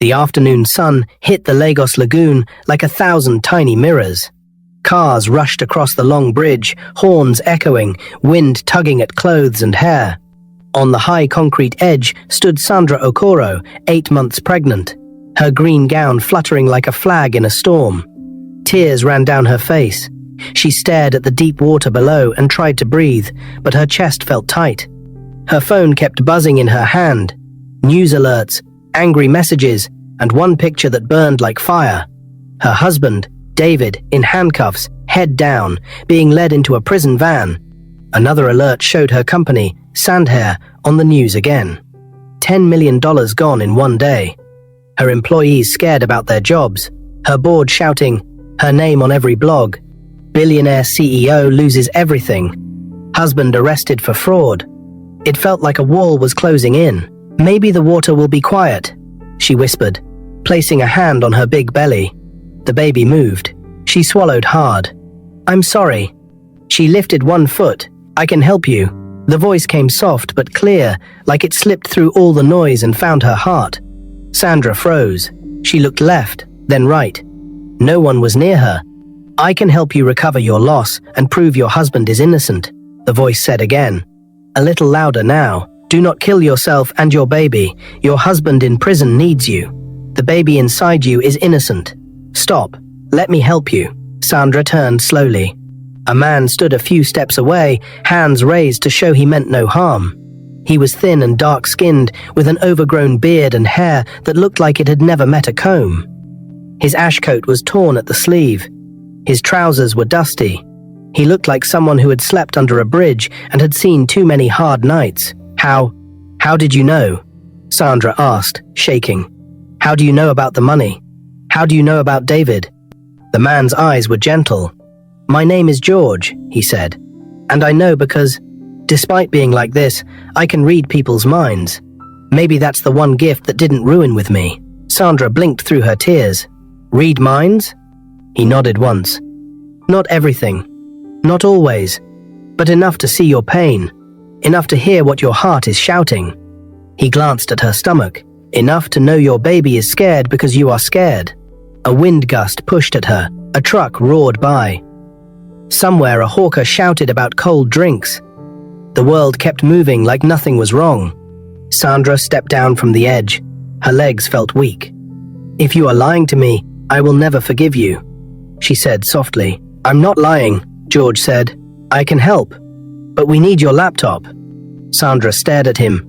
The afternoon sun hit the Lagos lagoon like 1,000 tiny mirrors. Cars rushed across the long bridge, horns echoing, wind tugging at clothes and hair. On the high concrete edge stood Sandra Okoro, 8 months pregnant, her green gown fluttering like a flag in a storm. Tears ran down her face. She stared at the deep water below and tried to breathe, but her chest felt tight. Her phone kept buzzing in her hand. News alerts, angry messages, and one picture that burned like fire. Her husband, David, in handcuffs, head down, being led into a prison van. Another alert showed her company, Sandhair, on the news again. $10 million gone in one day. Her employees scared about their jobs. Her board shouting, her name on every blog. Billionaire CEO loses everything. Husband arrested for fraud. It felt like a wall was closing in. Maybe the water will be quiet, she whispered, placing a hand on her big belly. The baby moved. She swallowed hard. I'm sorry. She lifted one foot. I can help you. The voice came soft but clear, like it slipped through all the noise and found her heart. Sandra froze. She looked left, then right. No one was near her. I can help you recover your loss and prove your husband is innocent, the voice said again. A little louder now. Do not kill yourself and your baby. Your husband in prison needs you. The baby inside you is innocent. Stop. Let me help you. Sandra turned slowly. A man stood a few steps away, hands raised to show he meant no harm. He was thin and dark-skinned, with an overgrown beard and hair that looked like it had never met a comb. His ash coat was torn at the sleeve. His trousers were dusty. He looked like someone who had slept under a bridge and had seen too many hard nights. How did you know? Sandra asked, shaking. How do you know about the money? How do you know about David? The man's eyes were gentle. My name is George, he said. And I know because, despite being like this, I can read people's minds. Maybe that's the one gift that didn't ruin with me. Sandra blinked through her tears. Read minds? He nodded once. Not everything. Not always. But enough to see your pain. Enough to hear what your heart is shouting. He glanced at her stomach. Enough to know your baby is scared because you are scared. A wind gust pushed at her. A truck roared by. Somewhere a hawker shouted about cold drinks. The world kept moving like nothing was wrong. Sandra stepped down from the edge. Her legs felt weak. If you are lying to me, I will never forgive you, she said softly. I'm not lying, George said. I can help. But we need your laptop. Sandra stared at him.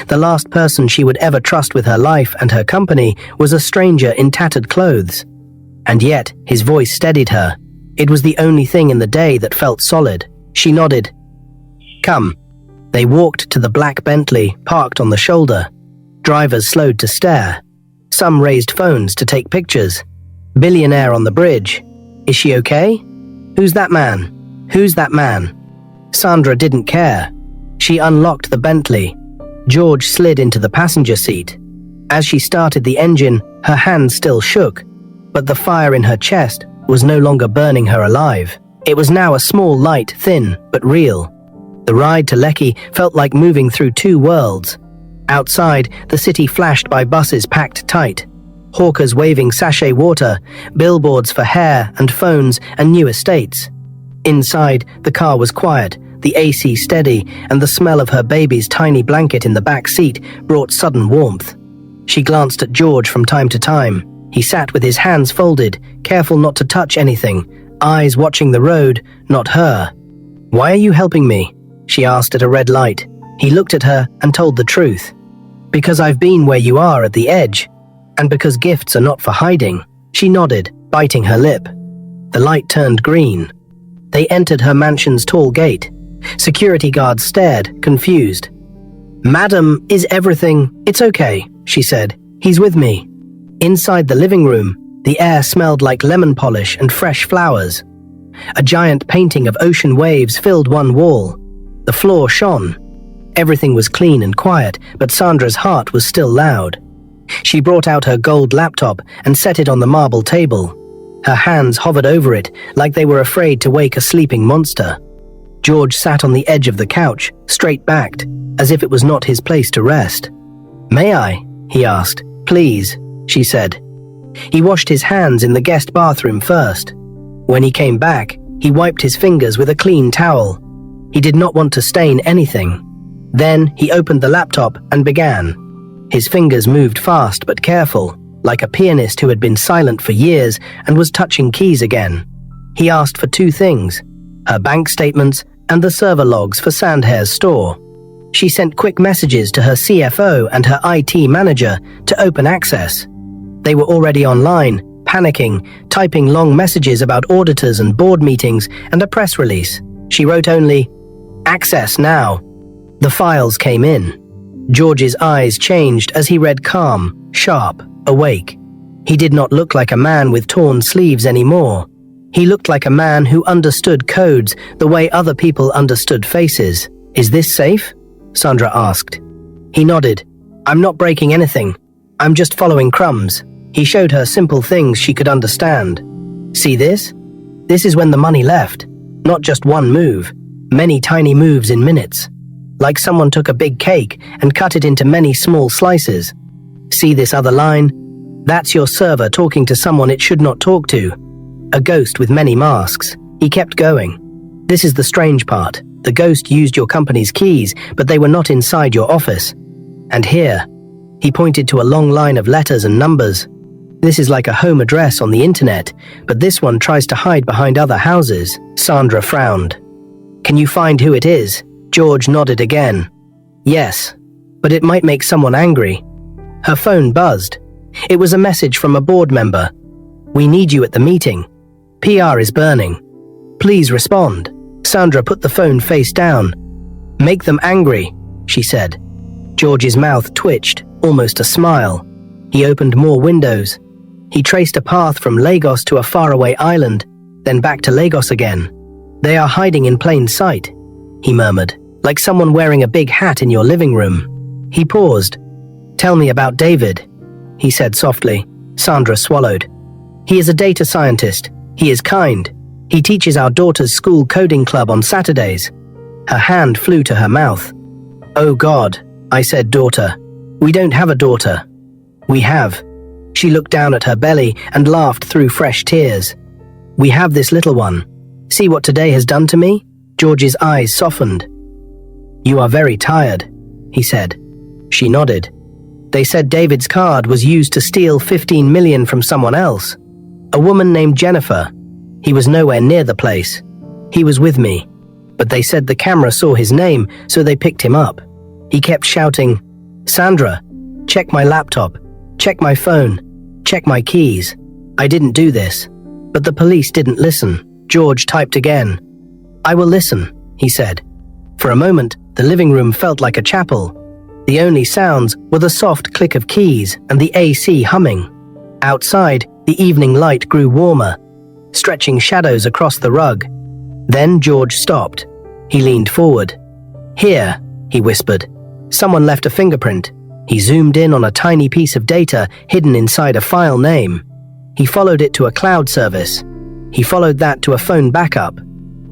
The last person she would ever trust with her life and her company was a stranger in tattered clothes. And yet, his voice steadied her. It was the only thing in the day that felt solid. She nodded. Come. They walked to the black Bentley, parked on the shoulder. Drivers slowed to stare. Some raised phones to take pictures. Billionaire on the bridge. Is she okay? Who's that man? Who's that man? Sandra didn't care. She unlocked the Bentley. George slid into the passenger seat. As she started the engine, her hands still shook, but the fire in her chest was no longer burning her alive. It was now a small light, thin, but real. The ride to Lekki felt like moving through two worlds. Outside, the city flashed by buses packed tight. Hawkers waving sachet water, billboards for hair and phones and new estates. Inside, the car was quiet, the AC steady, and the smell of her baby's tiny blanket in the back seat brought sudden warmth. She glanced at George from time to time. He sat with his hands folded, careful not to touch anything, eyes watching the road, not her. Why are you helping me? She asked at a red light. He looked at her and told the truth. Because I've been where you are at the edge, and because gifts are not for hiding. She nodded, biting her lip. The light turned green. They entered her mansion's tall gate. Security guards stared, confused. Madam, is everything... It's okay, she said. He's with me. Inside the living room, the air smelled like lemon polish and fresh flowers. A giant painting of ocean waves filled one wall. The floor shone. Everything was clean and quiet, but Sandra's heart was still loud. She brought out her gold laptop and set it on the marble table. Her hands hovered over it like they were afraid to wake a sleeping monster. George sat on the edge of the couch, straight-backed, as if it was not his place to rest. May I? He asked. Please. she said. He washed his hands in the guest bathroom first. When he came back, he wiped his fingers with a clean towel. He did not want to stain anything. Then he opened the laptop and began. His fingers moved fast but careful, like a pianist who had been silent for years and was touching keys again. He asked for two things: her bank statements and the server logs for Sandhair's store. She sent quick messages to her CFO and her IT manager to open access. They were already online, panicking, typing long messages about auditors and board meetings and a press release. She wrote only, "Access now." The files came in. George's eyes changed as he read calm, sharp, awake. He did not look like a man with torn sleeves anymore. He looked like a man who understood codes the way other people understood faces. "Is this safe?" Sandra asked. He nodded. "I'm not breaking anything. I'm just following crumbs." He showed her simple things she could understand. "See this? This is when the money left. Not just one move, many tiny moves in minutes. Like someone took a big cake and cut it into many small slices. See this other line? That's your server talking to someone it should not talk to. A ghost with many masks." He kept going. "This is the strange part. The ghost used your company's keys, but they were not inside your office. And here," he pointed to a long line of letters and numbers. "This is like a home address on the internet, but this one tries to hide behind other houses." Sandra frowned. "Can you find who it is?" George nodded again. "Yes, but it might make someone angry." Her phone buzzed. It was a message from a board member. "We need you at the meeting. PR is burning. Please respond." Sandra put the phone face down. "Make them angry," she said. George's mouth twitched, almost a smile. He opened more windows. He traced a path from Lagos to a faraway island, then back to Lagos again. "They are hiding in plain sight," he murmured, "like someone wearing a big hat in your living room." He paused. "Tell me about David," he said softly. Sandra swallowed. "He is a data scientist. He is kind. He teaches our daughter's school coding club on Saturdays." Her hand flew to her mouth. "Oh God," I said, "daughter. We don't have a daughter." "We have." She looked down at her belly and laughed through fresh tears. "We have this little one. See what today has done to me?" George's eyes softened. "You are very tired," he said. She nodded. "They said David's card was used to steal 15 million from someone else. A woman named Jennifer. He was nowhere near the place. He was with me. But they said the camera saw his name, so they picked him up." He kept shouting, "Sandra, check my laptop. Check my phone. Check my keys. I didn't do this." But the police didn't listen. George typed again. "I will listen," he said. For a moment, the living room felt like a chapel. The only sounds were the soft click of keys and the AC humming. Outside, the evening light grew warmer, stretching shadows across the rug. Then George stopped. He leaned forward. "Here," he whispered. Someone left a fingerprint. He zoomed in on a tiny piece of data hidden inside a file name. He followed it to a cloud service. He followed that to a phone backup.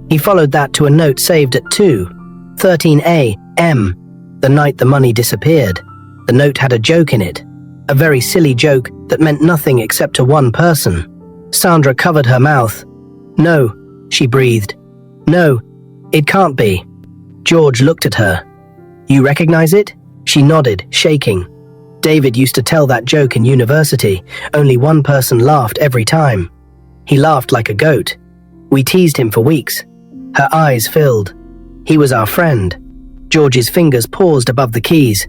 He followed that to a note saved at 2:13 a.m., the night the money disappeared. The note had a joke in it, a very silly joke that meant nothing except to one person. Sandra covered her mouth. "No," she breathed. "No, it can't be." George looked at her. "You recognize it?" She nodded, shaking. "David used to tell that joke in university. Only one person laughed every time. He laughed like a goat. We teased him for weeks." Her eyes filled. "He was our friend." George's fingers paused above the keys.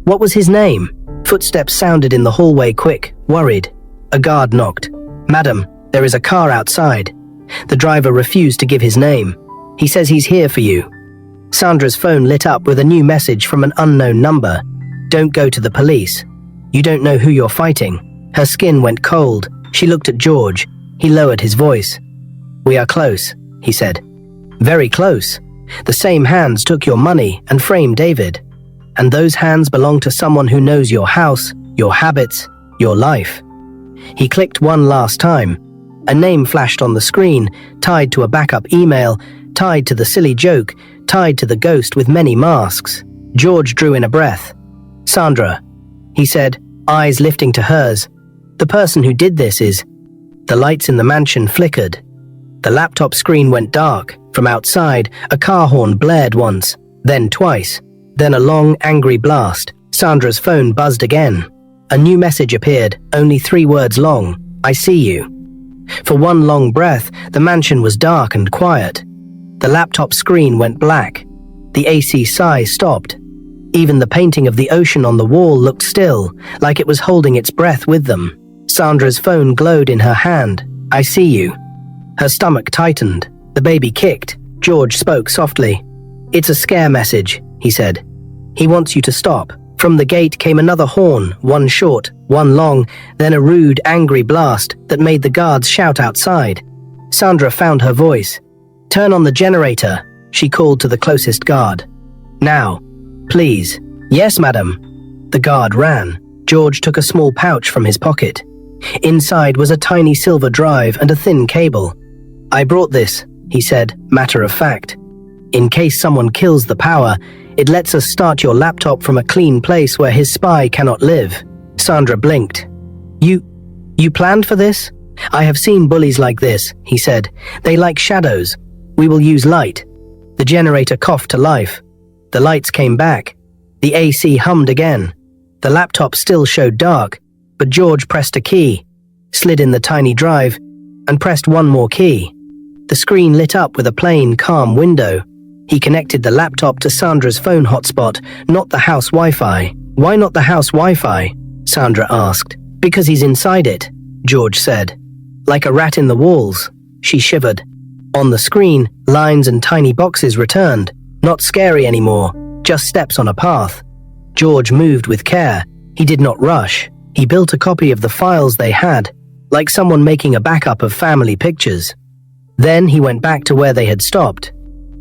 "What was his name?" Footsteps sounded in the hallway, quick, worried. A guard knocked. "Madam, there is a car outside." The driver refused to give his name. "He says he's here for you." Sandra's phone lit up with a new message from an unknown number. "Don't go to the police. You don't know who you're fighting." Her skin went cold. She looked at George. He lowered his voice. "We are close," he said. "Very close. The same hands took your money and framed David. And those hands belong to someone who knows your house, your habits, your life." He clicked one last time. A name flashed on the screen, tied to a backup email, tied to the silly joke, tied to the ghost with many masks. George drew in a breath. "Sandra," he said, eyes lifting to hers. The person who did this is... The lights in the mansion flickered. The laptop screen went dark. From outside, a car horn blared once, then twice. Then a long, angry blast. Sandra's phone buzzed again. A new message appeared, only 3 words long. I see you. For one long breath, the mansion was dark and quiet. The laptop screen went black. The AC sigh stopped. Even the painting of the ocean on the wall looked still, like it was holding its breath with them. Sandra's phone glowed in her hand. I see you. Her stomach tightened. The baby kicked. George spoke softly. It's a scare message, he said. He wants you to stop. From the gate came another horn, one short, one long, then a rude, angry blast that made the guards shout outside. Sandra found her voice. Turn on the generator, she called to the closest guard. Now, please. Yes, madam. The guard ran. George took a small pouch from his pocket. Inside was a tiny silver drive and a thin cable. I brought this, he said, matter of fact. In case someone kills the power, it lets us start your laptop from a clean place where his spy cannot live. Sandra blinked. You planned for this? I have seen bullies like this, he said. They like shadows. We will use light. The generator coughed to life. The lights came back. The AC hummed again. The laptop still showed dark, but George pressed a key, slid in the tiny drive, and pressed one more key. The screen lit up with a plain, calm window. He connected the laptop to Sandra's phone hotspot, not the house Wi-Fi. Why not the house Wi-Fi? Sandra asked. Because he's inside it, George said. Like a rat in the walls. She shivered. On the screen, lines and tiny boxes returned. Not scary anymore, just steps on a path. George moved with care. He did not rush. He built a copy of the files they had, like someone making a backup of family pictures. Then he went back to where they had stopped.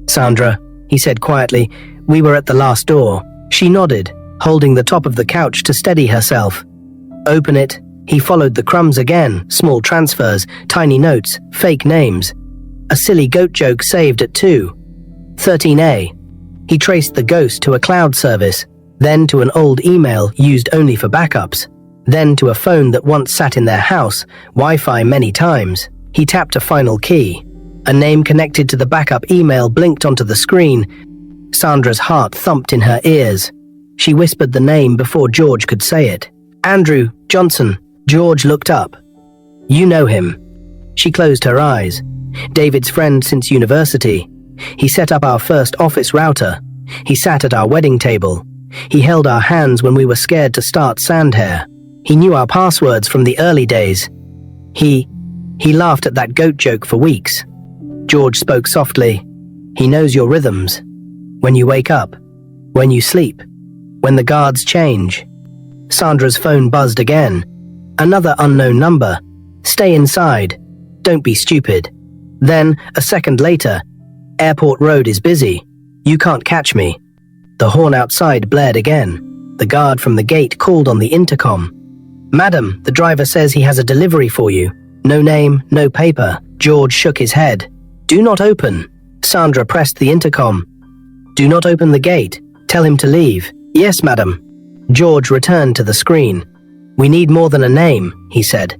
Sandra, he said quietly, we were at the last door. She nodded, holding the top of the couch to steady herself. Open it. He followed the crumbs again, small transfers, tiny notes, fake names. A silly goat joke saved at 2:13 He traced the ghost to a cloud service, then to an old email used only for backups, then to a phone that once sat in their house, Wi-Fi many times. He tapped a final key. A name connected to the backup email blinked onto the screen. Sandra's heart thumped in her ears. She whispered the name before George could say it. Andrew Johnson. George looked up. You know him. She closed her eyes. David's friend since university. He set up our first office router. He sat at our wedding table. He held our hands when we were scared to start Sandhair. He knew our passwords from the early days. He laughed at that goat joke for weeks. George spoke softly. He knows your rhythms. When you wake up. When you sleep. When the guards change. Sandra's phone buzzed again. Another unknown number. Stay inside. Don't be stupid. Then, a second later, Airport Road is busy. You can't catch me. The horn outside blared again. The guard from the gate called on the intercom. Madam, the driver says he has a delivery for you. No name, no paper. George shook his head. Do not open. Sandra pressed the intercom. Do not open the gate. Tell him to leave. Yes, madam. George returned to the screen. We need more than a name, he said.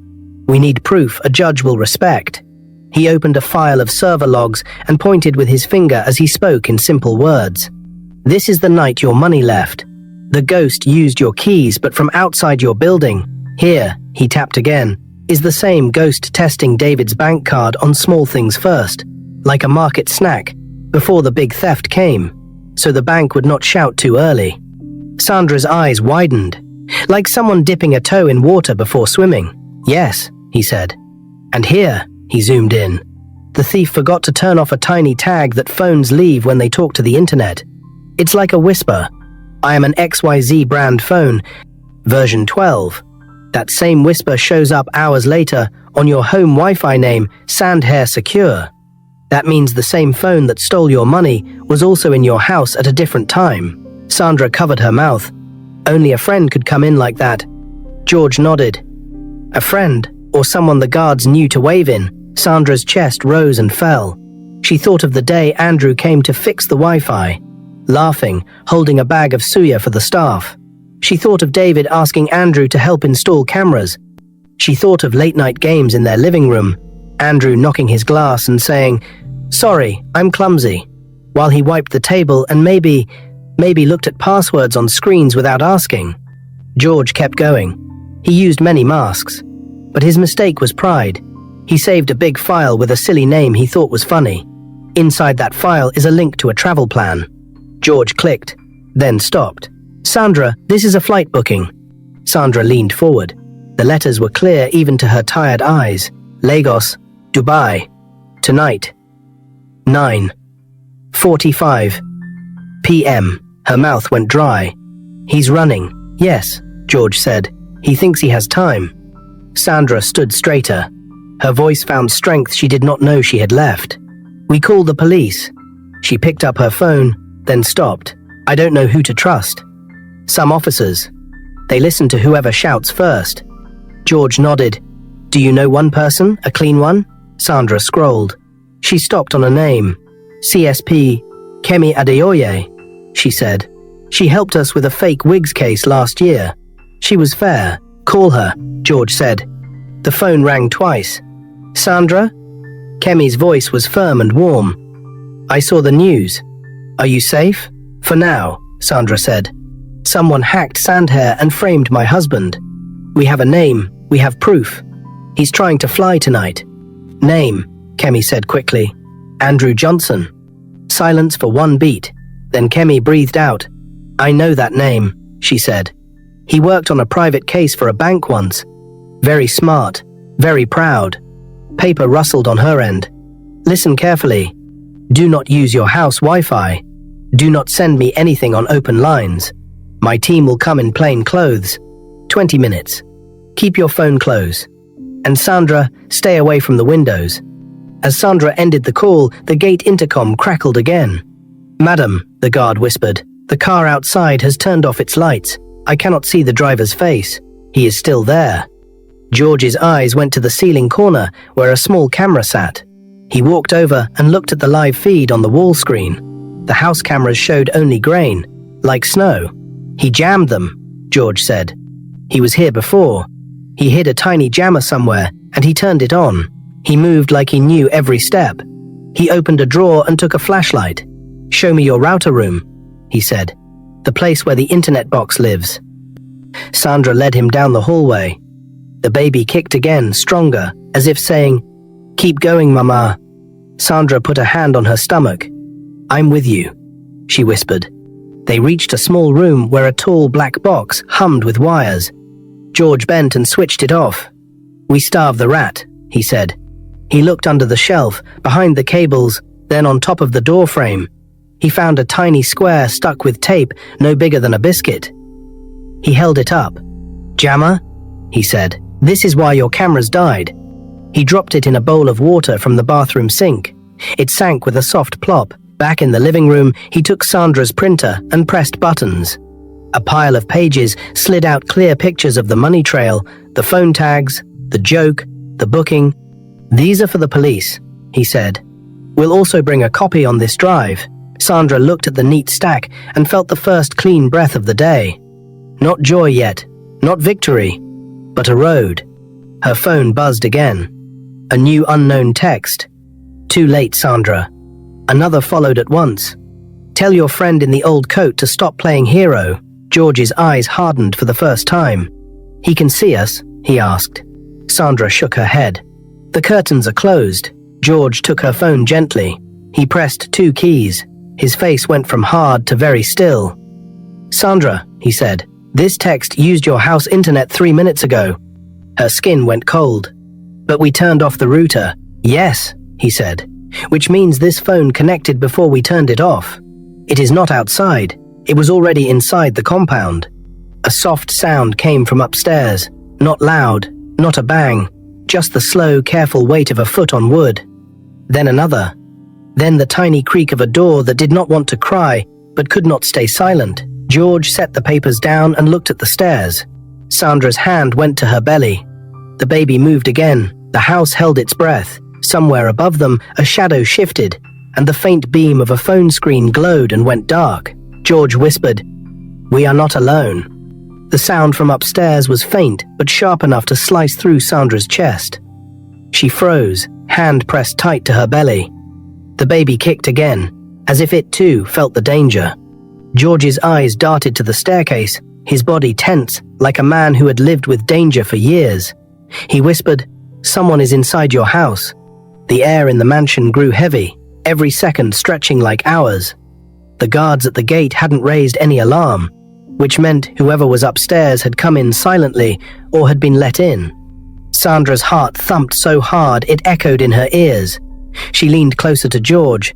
We need proof a judge will respect. He opened a file of server logs and pointed with his finger as he spoke in simple words. This is the night your money left. The ghost used your keys, but from outside your building. Here, he tapped again, is the same ghost testing David's bank card on small things first, like a market snack, before the big theft came, so the bank would not shout too early. Sandra's eyes widened, like someone dipping a toe in water before swimming. Yes, he said. And here, he zoomed in. The thief forgot to turn off a tiny tag that phones leave when they talk to the internet. It's like a whisper. I am an XYZ brand phone, version 12. That same whisper shows up hours later on your home Wi-Fi name, Sandhair Secure. That means the same phone that stole your money was also in your house at a different time. Sandra covered her mouth. Only a friend could come in like that. George nodded. A friend, or someone the guards knew to wave in. Sandra's chest rose and fell. She thought of the day Andrew came to fix the Wi-Fi, laughing, holding a bag of suya for the staff. She thought of David asking Andrew to help install cameras. She thought of late-night games in their living room, Andrew knocking his glass and saying, "Sorry, I'm clumsy," while he wiped the table and maybe looked at passwords on screens without asking. George kept going. He used many masks, but his mistake was pride. He saved a big file with a silly name he thought was funny. Inside that file is a link to a travel plan. George clicked, then stopped. "Sandra, this is a flight booking." Sandra leaned forward. The letters were clear even to her tired eyes. Lagos, Dubai. Tonight. 9:45 p.m. Her mouth went dry. "He's running." "Yes," George said. "He thinks he has time." Sandra stood straighter. Her voice found strength she did not know she had left. "We called the police." She picked up her phone, then stopped. "I don't know who to trust." "Some officers. They listen to whoever shouts first." George nodded. "Do you know one person, a clean one?" Sandra scrolled. She stopped on a name. "CSP Kemi Adeoye," she said. "She helped us with a fake wigs case last year. She was fair. Call her," George said. The phone rang twice. "Sandra?" Kemi's voice was firm and warm. "I saw the news. Are you safe?" "For now," Sandra said. "Someone hacked Sandhair and framed my husband. We have a name. We have proof. He's trying to fly tonight." "Name," Kemi said quickly. "Andrew Johnson." Silence for one beat. Then Kemi breathed out. "I know that name," she said. "He worked on a private case for a bank once. Very smart, very proud." Paper rustled on her end. "Listen carefully. Do not use your house Wi-Fi. Do not send me anything on open lines. My team will come in plain clothes. 20 minutes. Keep your phone close. And Sandra, stay away from the windows." As Sandra ended the call, the gate intercom crackled again. "Madam," the guard whispered, "the car outside has turned off its lights. I cannot see the driver's face. He is still there." George's eyes went to the ceiling corner where a small camera sat. He walked over and looked at the live feed on the wall screen. The house cameras showed only grain, like snow. "He jammed them," George said. "He was here before. He hid a tiny jammer somewhere, and he turned it on. He moved like he knew every step. He opened a drawer and took a flashlight. 'Show me your router room,' he said. 'The place where the internet box lives.'" Sandra led him down the hallway. The baby kicked again, stronger, as if saying, "Keep going, Mama." Sandra put a hand on her stomach. "I'm with you," she whispered. They reached a small room where a tall black box hummed with wires. George bent and switched it off. "We starve the rat," he said. He looked under the shelf, behind the cables, then on top of the door frame. He found a tiny square stuck with tape no bigger than a biscuit. He held it up. "Jammer?" he said. "This is why your cameras died." He dropped it in a bowl of water from the bathroom sink. It sank with a soft plop. Back in the living room, he took Sandra's printer and pressed buttons. A pile of pages slid out clear pictures of the money trail, the phone tags, the joke, the booking. "These are for the police," he said. "We'll also bring a copy on this drive." Sandra looked at the neat stack and felt the first clean breath of the day. Not joy yet, not victory, but a road. Her phone buzzed again. A new unknown text. "Too late, Sandra." Another followed at once. "Tell your friend in the old coat to stop playing hero." George's eyes hardened for the first time. "He can see us?" he asked. Sandra shook her head. "The curtains are closed." George took her phone gently. He pressed 2 keys. His face went from hard to very still. "Sandra," he said, "this text used your house internet 3 minutes ago." Her skin went cold. "But we turned off the router." "Yes," he said, "which means this phone connected before we turned it off. It is not outside. It was already inside the compound." A soft sound came from upstairs. Not loud, not a bang, just the slow, careful weight of a foot on wood. Then another. Then the tiny creak of a door that did not want to cry, but could not stay silent. George set the papers down and looked at the stairs. Sandra's hand went to her belly. The baby moved again. The house held its breath. Somewhere above them, a shadow shifted, and the faint beam of a phone screen glowed and went dark. George whispered, "We are not alone." The sound from upstairs was faint but sharp enough to slice through Sandra's chest. She froze, hand pressed tight to her belly. The baby kicked again, as if it too felt the danger. George's eyes darted to the staircase, his body tense like a man who had lived with danger for years. He whispered, "Someone is inside your house." The air in the mansion grew heavy, every second stretching like hours. The guards at the gate hadn't raised any alarm, which meant whoever was upstairs had come in silently or had been let in. Sandra's heart thumped so hard it echoed in her ears. She leaned closer to George.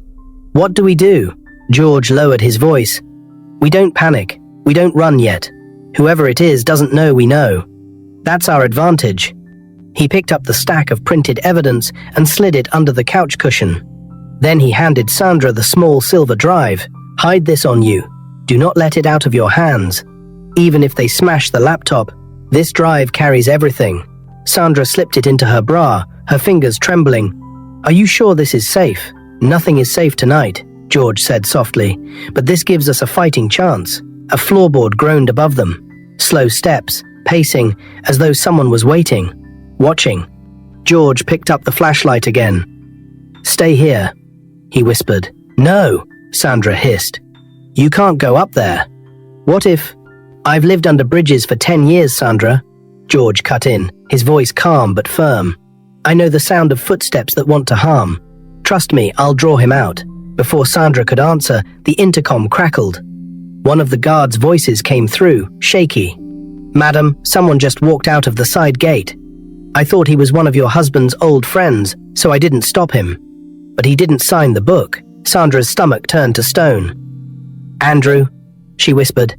"What do we do?" George lowered his voice. "We don't panic. We don't run yet. Whoever it is doesn't know we know. That's our advantage." He picked up the stack of printed evidence and slid it under the couch cushion. Then he handed Sandra the small silver drive. "Hide this on you. Do not let it out of your hands. Even if they smash the laptop, this drive carries everything." Sandra slipped it into her bra, her fingers trembling. "Are you sure this is safe?" "Nothing is safe tonight," George said softly, "but this gives us a fighting chance." A floorboard groaned above them. Slow steps, pacing, as though someone was waiting, watching. George picked up the flashlight again. "Stay here," he whispered. "No," Sandra hissed. "You can't go up there." "What if—" "I've lived under bridges for 10 years, Sandra," George cut in, his voice calm but firm. "I know the sound of footsteps that want to harm. Trust me, I'll draw him out." Before Sandra could answer, the intercom crackled. One of the guards' voices came through, shaky. "Madam, someone just walked out of the side gate. I thought he was one of your husband's old friends, so I didn't stop him. But he didn't sign the book." Sandra's stomach turned to stone. "Andrew," she whispered.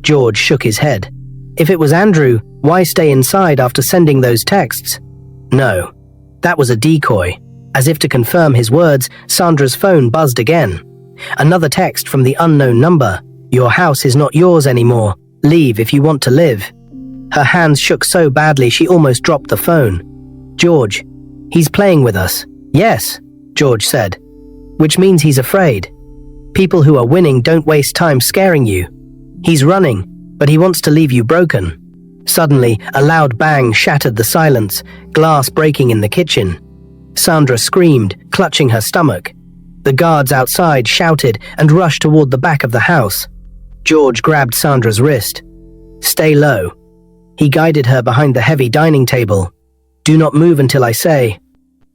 George shook his head. If it was Andrew, why stay inside after sending those texts? No, that was a decoy. As if to confirm his words, Sandra's phone buzzed again. Another text from the unknown number. "Your house is not yours anymore. Leave if you want to live." Her hands shook so badly she almost dropped the phone. "George, he's playing with us." "Yes," George said. "Which means he's afraid. People who are winning don't waste time scaring you. He's running, but he wants to leave you broken." Suddenly, a loud bang shattered the silence, glass breaking in the kitchen. Sandra screamed, clutching her stomach. The guards outside shouted and rushed toward the back of the house. George grabbed Sandra's wrist. "Stay low." He guided her behind the heavy dining table. "Do not move until I say."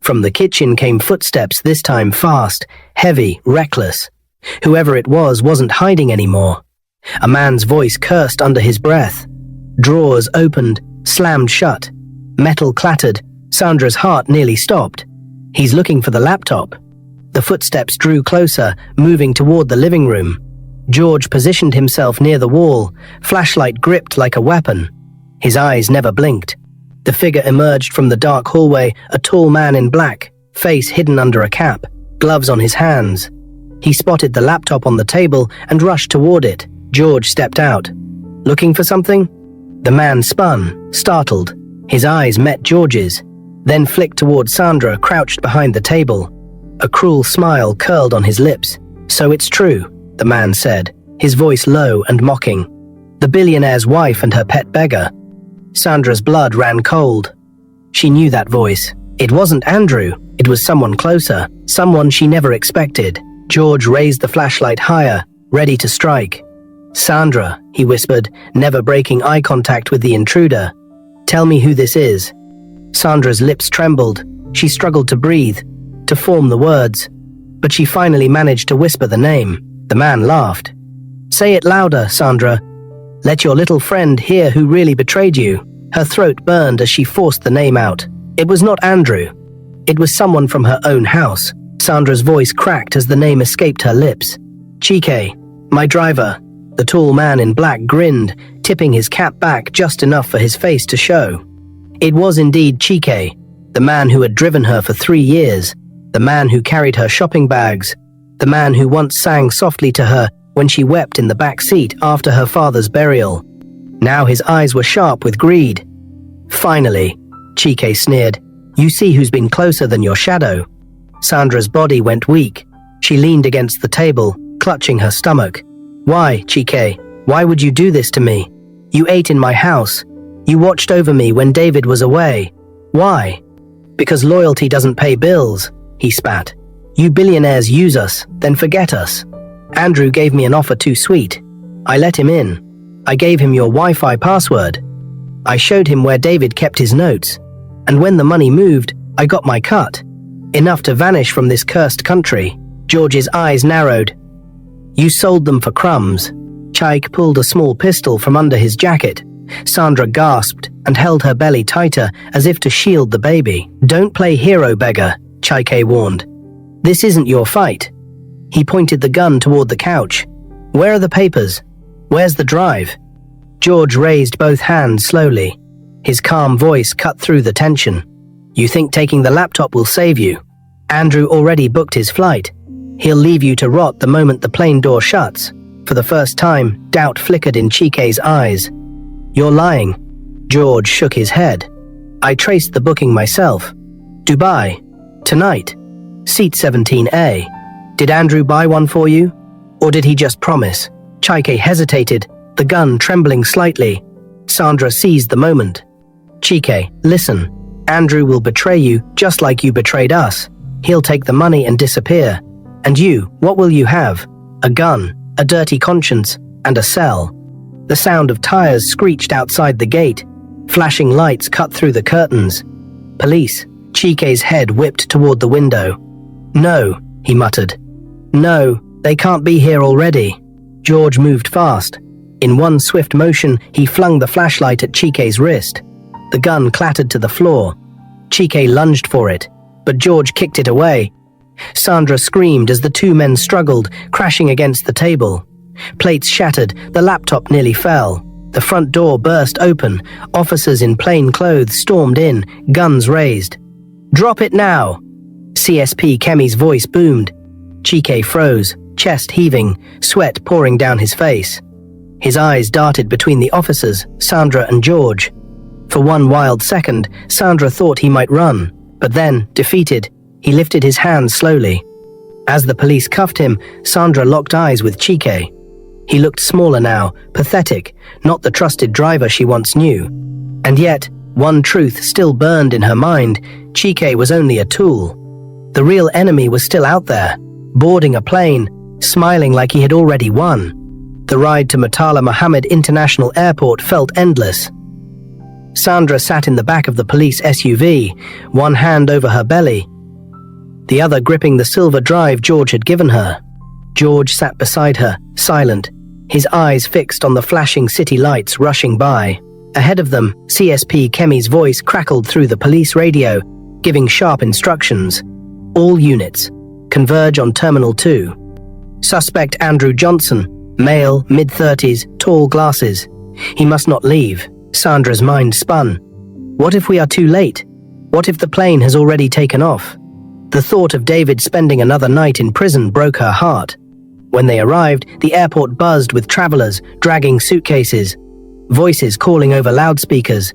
From the kitchen came footsteps, this time fast, heavy, reckless. Whoever it was wasn't hiding anymore. A man's voice cursed under his breath. Drawers opened, slammed shut. Metal clattered. Sandra's heart nearly stopped. "He's looking for the laptop." The footsteps drew closer, moving toward the living room. George positioned himself near the wall, flashlight gripped like a weapon. His eyes never blinked. The figure emerged from the dark hallway, a tall man in black, face hidden under a cap, gloves on his hands. He spotted the laptop on the table and rushed toward it. George stepped out. "Looking for something?" The man spun, startled. His eyes met George's, then flicked toward Sandra, crouched behind the table. A cruel smile curled on his lips. "So it's true," the man said, his voice low and mocking. "The billionaire's wife and her pet beggar." Sandra's blood ran cold. She knew that voice. It wasn't Andrew. It was someone closer, someone she never expected. George raised the flashlight higher, ready to strike. "Sandra," he whispered, never breaking eye contact with the intruder. "Tell me who this is." Sandra's lips trembled. She struggled to breathe, to form the words. But she finally managed to whisper the name. The man laughed. "Say it louder, Sandra. Let your little friend hear who really betrayed you." Her throat burned as she forced the name out. It was not Andrew. It was someone from her own house. Sandra's voice cracked as the name escaped her lips. "Chike, my driver." The tall man in black grinned, tipping his cap back just enough for his face to show. It was indeed Chike, the man who had driven her for 3 years, the man who carried her shopping bags, the man who once sang softly to her when she wept in the back seat after her father's burial. Now his eyes were sharp with greed. "Finally," Chike sneered, "you see who's been closer than your shadow." Sandra's body went weak. She leaned against the table, clutching her stomach. "Why, Chike? Why would you do this to me?" You ate in my house. You watched over me when David was away. Why? Because loyalty doesn't pay bills, he spat. You billionaires use us, then forget us. Andrew gave me an offer too sweet. I let him in. I gave him your Wi-Fi password. I showed him where David kept his notes. And when the money moved, I got my cut. Enough to vanish from this cursed country. George's eyes narrowed. You sold them for crumbs. Chaik pulled a small pistol from under his jacket. Sandra gasped and held her belly tighter as if to shield the baby. Don't play hero, beggar, Chaik warned. This isn't your fight. He pointed the gun toward the couch. Where are the papers? Where's the drive? George raised both hands slowly. His calm voice cut through the tension. You think taking the laptop will save you? Andrew already booked his flight. He'll leave you to rot the moment the plane door shuts. For the first time, doubt flickered in Chike's eyes. You're lying. George shook his head. I traced the booking myself. Dubai. Tonight. Seat 17A. Did Andrew buy one for you? Or did he just promise? Chike hesitated, the gun trembling slightly. Sandra seized the moment. Chike, listen. Andrew will betray you just like you betrayed us. He'll take the money and disappear. And you, what will you have? A gun, a dirty conscience, and a cell. The sound of tires screeched outside the gate. Flashing lights cut through the curtains. Police. Chike's head whipped toward the window. No, he muttered. No, they can't be here already. George moved fast. In one swift motion, he flung the flashlight at Chike's wrist. The gun clattered to the floor. Chike lunged for it, but George kicked it away. Sandra screamed as the two men struggled, crashing against the table. Plates shattered, the laptop nearly fell. The front door burst open. Officers in plain clothes stormed in, guns raised. Drop it now! CSP Kemi's voice boomed. Chike froze, chest heaving, sweat pouring down his face. His eyes darted between the officers, Sandra and George. For one wild second, Sandra thought he might run, but then, defeated, he lifted his hands slowly. As the police cuffed him, Sandra locked eyes with Chike. He looked smaller now, pathetic, not the trusted driver she once knew. And yet, one truth still burned in her mind. Chike was only a tool. The real enemy was still out there, boarding a plane, smiling like he had already won. The ride to Murtala Mohammed International Airport felt endless. Sandra sat in the back of the police SUV, one hand over her belly, the other gripping the silver drive George had given her. George sat beside her, silent, his eyes fixed on the flashing city lights rushing by. Ahead of them, CSP Kemi's voice crackled through the police radio, giving sharp instructions. All units, converge on Terminal 2. Suspect Andrew Johnson, male, mid-30s, tall glasses. He must not leave. Sandra's mind spun. What if we are too late? What if the plane has already taken off? The thought of David spending another night in prison broke her heart. When they arrived, the airport buzzed with travelers, dragging suitcases. Voices calling over loudspeakers.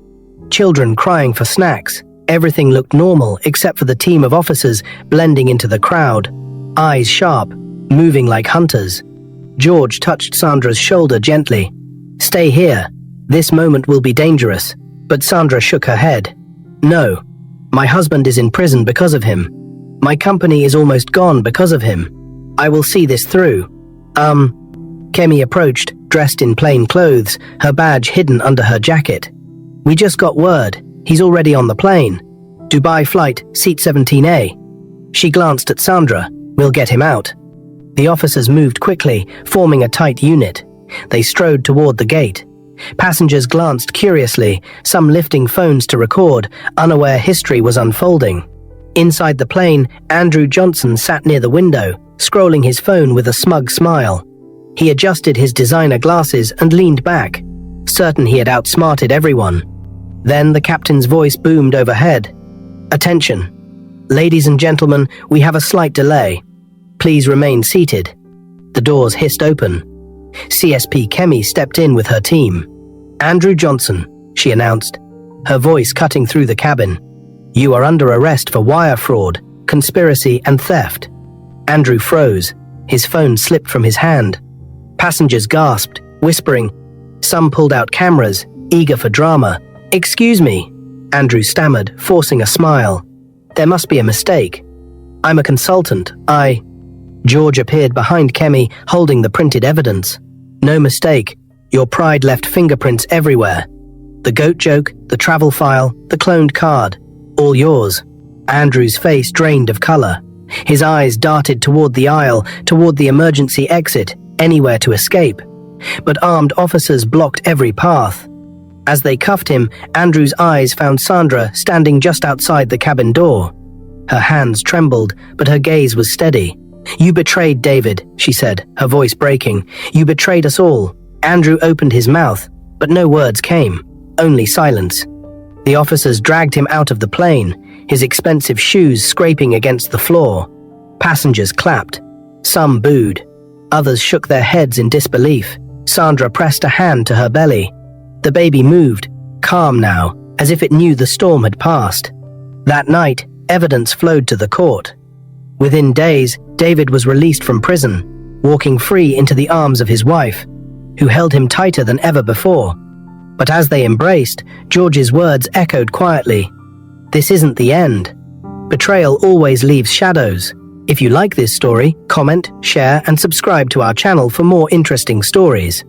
Children crying for snacks. Everything looked normal except for the team of officers blending into the crowd. Eyes sharp, moving like hunters. George touched Sandra's shoulder gently. Stay here. This moment will be dangerous. But Sandra shook her head. No. My husband is in prison because of him. My company is almost gone because of him. I will see this through. Kemi approached, dressed in plain clothes, her badge hidden under her jacket. We just got word. He's already on the plane. Dubai flight, seat 17A. She glanced at Sandra. We'll get him out. The officers moved quickly, forming a tight unit. They strode toward the gate. Passengers glanced curiously, some lifting phones to record, unaware history was unfolding. Inside the plane, Andrew Johnson sat near the window, scrolling his phone with a smug smile. He adjusted his designer glasses and leaned back, certain he had outsmarted everyone. Then the captain's voice boomed overhead. Attention. Ladies and gentlemen, we have a slight delay. Please remain seated. The doors hissed open. CSP Kemi stepped in with her team. Andrew Johnson, she announced, her voice cutting through the cabin. You are under arrest for wire fraud, conspiracy and theft. Andrew froze. His phone slipped from his hand. Passengers gasped, whispering, Some pulled out cameras, eager for drama. "Excuse me," Andrew stammered, forcing a smile. "There must be a mistake. I'm a consultant. George appeared behind Kemi, holding the printed evidence. "No mistake. Your pride left fingerprints everywhere. The goat joke, the travel file, the cloned card. All yours." Andrew's face drained of color. His eyes darted toward the aisle, toward the emergency exit, anywhere to escape. But armed officers blocked every path. As they cuffed him, Andrew's eyes found Sandra standing just outside the cabin door. Her hands trembled, but her gaze was steady. "You betrayed David," she said, her voice breaking. "You betrayed us all." Andrew opened his mouth, but no words came, only silence. The officers dragged him out of the plane, his expensive shoes scraping against the floor. Passengers clapped. Some booed. Others shook their heads in disbelief. Sandra pressed a hand to her belly. The baby moved, calm now, as if it knew the storm had passed. That night, evidence flowed to the court. Within days, David was released from prison, walking free into the arms of his wife, who held him tighter than ever before. But as they embraced, George's words echoed quietly. "This isn't the end. Betrayal always leaves shadows." If you like this story, comment, share, and subscribe to our channel for more interesting stories.